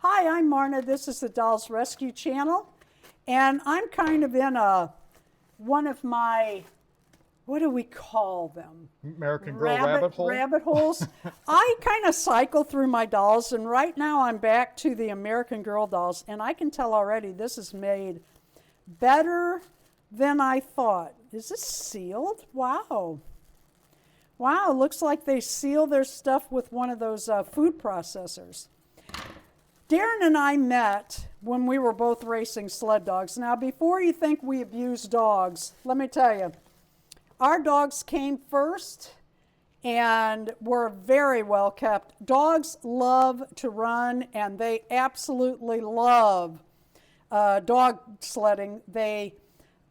Hi, I'm Marna. This is the Dolls Rescue Channel. And I'm kind of in one of my, what do we call them? American Girl rabbit hole? Rabbit holes. I kind of cycle through my dolls, and right now I'm back to the American Girl dolls, and I can tell already this is made better than I thought. Is this sealed? Wow. Wow, looks like they seal their stuff with one of those food processors. Darren and I met when we were both racing sled dogs. Now, before you think we abuse dogs, let me tell you, our dogs came first and were very well kept. Dogs love to run, and they absolutely love dog sledding. They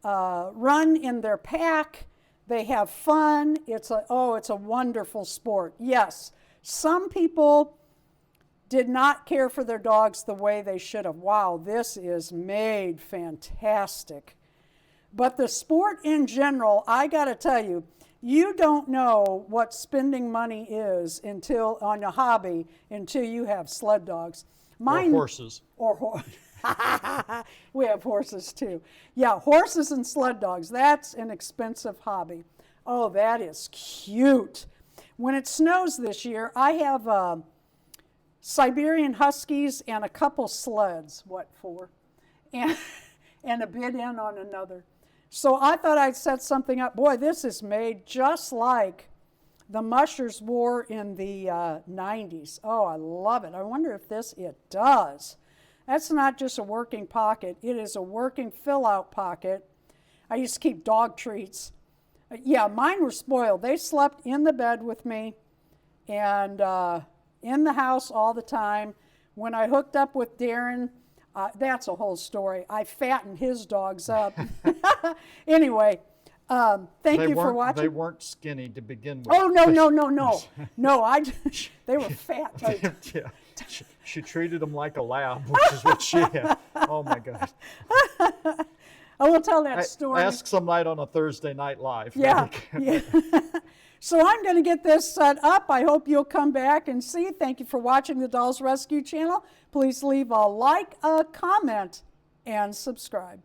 run in their pack. They have fun. It's a wonderful sport. Yes, some people did not care for their dogs the way they should have. Wow, this is made fantastic. But the sport in general, I got to tell you, you don't know what spending money is on a hobby until you have sled dogs. Or horses. We have horses too. Yeah, horses and sled dogs. That's an expensive hobby. Oh, that is cute. When it snows this year, I have Siberian Huskies and a couple sleds. What for? And a bid in on another. So I thought I'd set something up. Boy, this is made just like the mushers wore in the 90s. Oh, I love it. I wonder if it does. That's not just a working pocket. It is a working fill-out pocket. I used to keep dog treats. Yeah, mine were spoiled. They slept in the bed with me and in the house all the time. When I hooked up with Darren, that's a whole story. I fattened his dogs up. Anyway, thank you for watching. They weren't skinny to begin with. Oh, no. No, they were fat. Yeah. She treated them like a lab, which is what she had. Oh, my God. I will tell that story. Ask some night on a Thursday Night Live. Yeah. So I'm going to get this set up. I hope you'll come back and see. Thank you for watching the Dolls Rescue Channel. Please leave a like, a comment, and subscribe.